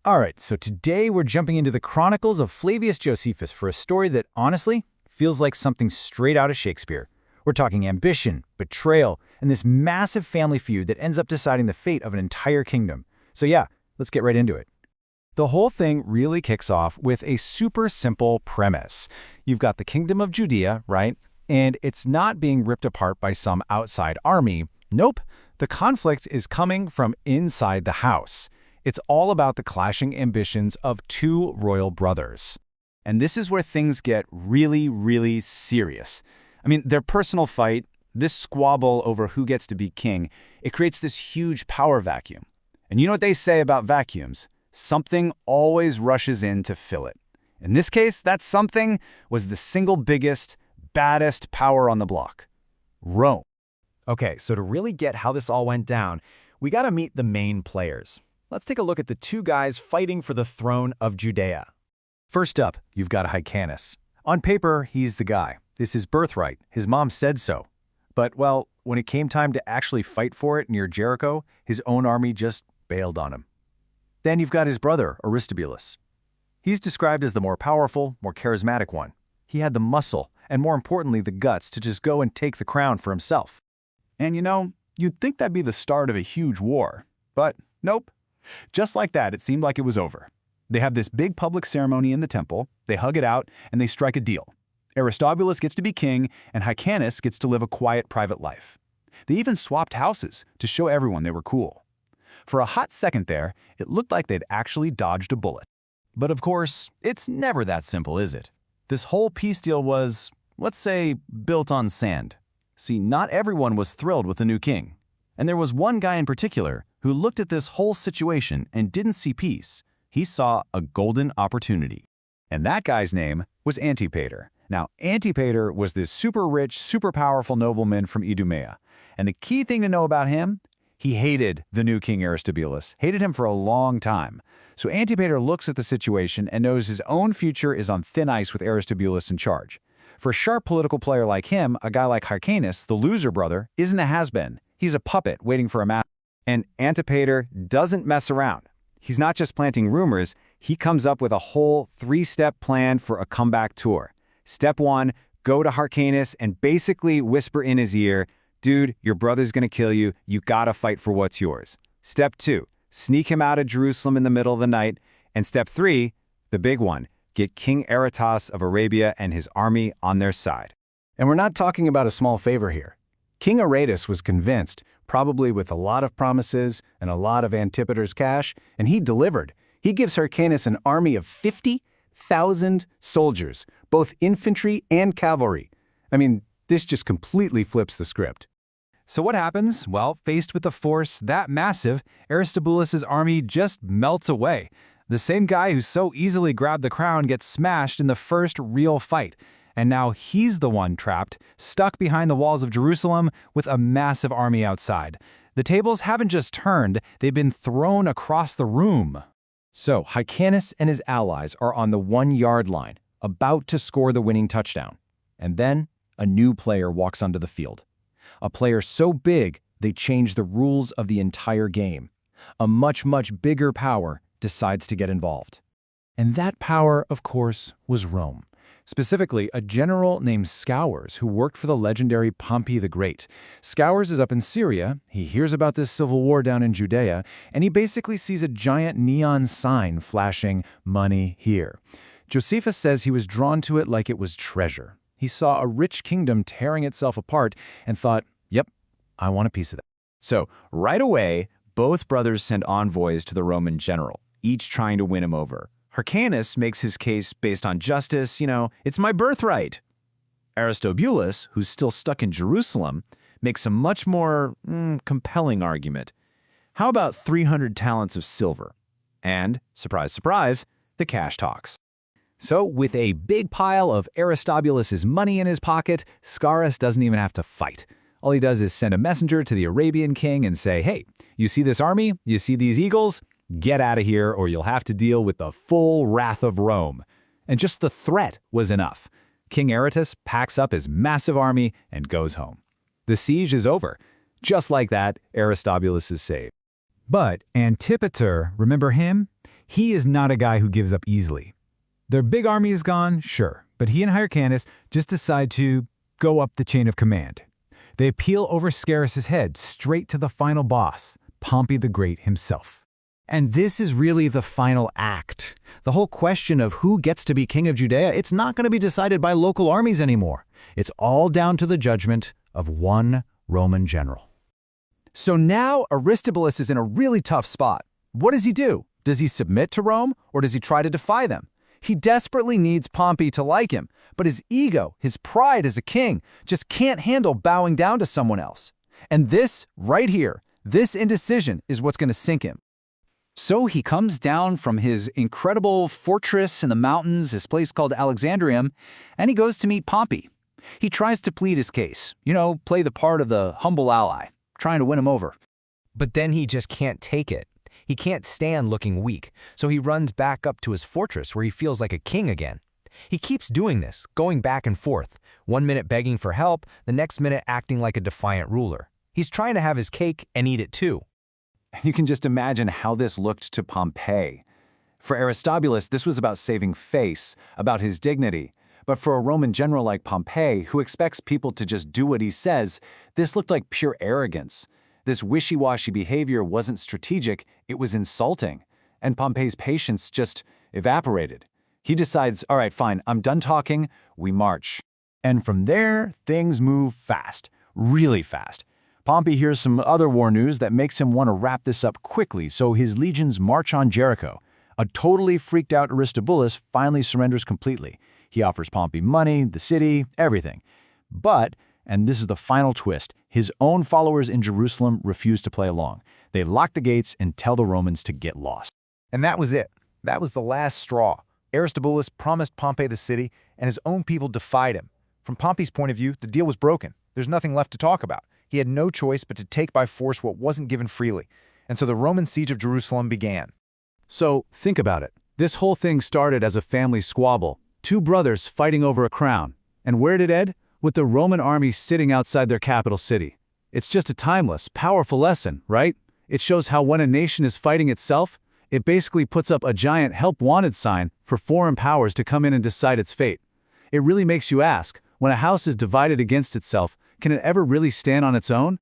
Alright, so today we're jumping into the Chronicles of Flavius Josephus for a story that, honestly, feels like something straight out of Shakespeare. We're talking ambition, betrayal, and this massive family feud that ends up deciding the fate of an entire kingdom. So yeah, let's get right into it. The whole thing really kicks off with a super simple premise. You've got the kingdom of Judea, right? And it's not being ripped apart by some outside army. Nope, the conflict is coming from inside the house. It's all about the clashing ambitions of two royal brothers. And this is where things get really, really serious. I mean, their personal fight, this squabble over who gets to be king, it creates this huge power vacuum. And you know what they say about vacuums? Something always rushes in to fill it. In this case, that something was the single biggest, baddest power on the block: Rome. Okay, so to really get how this all went down, we gotta meet the main players. Let's take a look at the two guys fighting for the throne of Judea. First up, you've got Hyrcanus. On paper, he's the guy. This is birthright. His mom said so. But, well, when it came time to actually fight for it near Jericho, his own army just bailed on him. Then you've got his brother, Aristobulus. He's described as the more powerful, more charismatic one. He had the muscle, and more importantly, the guts to just go and take the crown for himself. And you know, you'd think that'd be the start of a huge war. But nope. Just like that, it seemed like it was over. They have this big public ceremony in the temple, they hug it out, and they strike a deal. Aristobulus gets to be king, and Hyrcanus gets to live a quiet private life. They even swapped houses to show everyone they were cool. For a hot second there, it looked like they'd actually dodged a bullet. But of course, it's never that simple, is it? This whole peace deal was, let's say, built on sand. See, not everyone was thrilled with the new king. And there was one guy in particular who looked at this whole situation and didn't see peace. He saw a golden opportunity. And that guy's name was Antipater. Now, Antipater was this super rich, super powerful nobleman from Idumea. And the key thing to know about him, he hated the new king Aristobulus, hated him for a long time. So Antipater looks at the situation and knows his own future is on thin ice with Aristobulus in charge. For a sharp political player like him, a guy like Hyrcanus, the loser brother, isn't a has-been. He's a puppet waiting for a master. And Antipater doesn't mess around. He's not just planting rumors, he comes up with a whole three-step plan for a comeback tour. Step 1, go to Hyrcanus and basically whisper in his ear, "Dude, your brother's gonna kill you, you gotta fight for what's yours." Step 2, sneak him out of Jerusalem in the middle of the night. And step 3, the big one, get King Aretas of Arabia and his army on their side. And we're not talking about a small favor here. King Aretas was convinced, probably with a lot of promises and a lot of Antipater's cash, and he delivered. He gives Hyrcanus an army of 50,000 soldiers, both infantry and cavalry. I mean, this just completely flips the script. So what happens? Well, faced with a force that massive, Aristobulus' army just melts away. The same guy who so easily grabbed the crown gets smashed in the first real fight. And now he's the one trapped, stuck behind the walls of Jerusalem with a massive army outside. The tables haven't just turned, they've been thrown across the room. So Hyrcanus and his allies are on the 1-yard line, about to score the winning touchdown. And then a new player walks onto the field. A player so big, they change the rules of the entire game. A much, much bigger power decides to get involved. And that power, of course, was Rome. Specifically, a general named Scours who worked for the legendary Pompey the Great. Scours is up in Syria, he hears about this civil war down in Judea, and he basically sees a giant neon sign flashing, "Money here." Josephus says he was drawn to it like it was treasure. He saw a rich kingdom tearing itself apart and thought, yep, I want a piece of that. So, right away, both brothers send envoys to the Roman general, each trying to win him over. Hyrcanus makes his case based on justice, it's my birthright. Aristobulus, who's still stuck in Jerusalem, makes a much more compelling argument. How about 300 talents of silver? And, surprise, surprise, the cash talks. So, with a big pile of Aristobulus' money in his pocket, Scaurus doesn't even have to fight. All he does is send a messenger to the Arabian king and say, hey, you see this army? You see these eagles? Get out of here or you'll have to deal with the full wrath of Rome. And just the threat was enough. King Aretas packs up his massive army and goes home. The siege is over. Just like that, Aristobulus is saved. But Antipater, remember him? He is not a guy who gives up easily. Their big army is gone, sure, but he and Hyrcanus just decide to go up the chain of command. They appeal over Scaurus' head straight to the final boss, Pompey the Great himself. And this is really the final act. The whole question of who gets to be king of Judea, it's not going to be decided by local armies anymore. It's all down to the judgment of one Roman general. So now Aristobulus is in a really tough spot. What does he do? Does he submit to Rome, or does he try to defy them? He desperately needs Pompey to like him, but his ego, his pride as a king, just can't handle bowing down to someone else. And this, right here, this indecision is what's going to sink him. So he comes down from his incredible fortress in the mountains, this place called Alexandrium, and he goes to meet Pompey. He tries to plead his case, play the part of the humble ally, trying to win him over. But then he just can't take it. He can't stand looking weak, so he runs back up to his fortress where he feels like a king again. He keeps doing this, going back and forth, 1 minute begging for help, the next minute acting like a defiant ruler. He's trying to have his cake and eat it too. You can just imagine how this looked to Pompey. For Aristobulus, this was about saving face, about his dignity. But for a Roman general like Pompey, who expects people to just do what he says, this looked like pure arrogance. This wishy-washy behavior wasn't strategic, it was insulting. And Pompey's patience just evaporated. He decides, all right, fine, I'm done talking, we march. And from there, things move fast, really fast. Pompey hears some other war news that makes him want to wrap this up quickly, so his legions march on Jericho. A totally freaked out Aristobulus finally surrenders completely. He offers Pompey money, the city, everything. But, and this is the final twist, his own followers in Jerusalem refuse to play along. They lock the gates and tell the Romans to get lost. And that was it. That was the last straw. Aristobulus promised Pompey the city, and his own people defied him. From Pompey's point of view, the deal was broken. There's nothing left to talk about. He had no choice but to take by force what wasn't given freely. And so the Roman siege of Jerusalem began. So, think about it. This whole thing started as a family squabble. Two brothers fighting over a crown. And where did it end? With the Roman army sitting outside their capital city. It's just a timeless, powerful lesson, right? It shows how when a nation is fighting itself, it basically puts up a giant help wanted sign for foreign powers to come in and decide its fate. It really makes you ask, when a house is divided against itself, can it ever really stand on its own?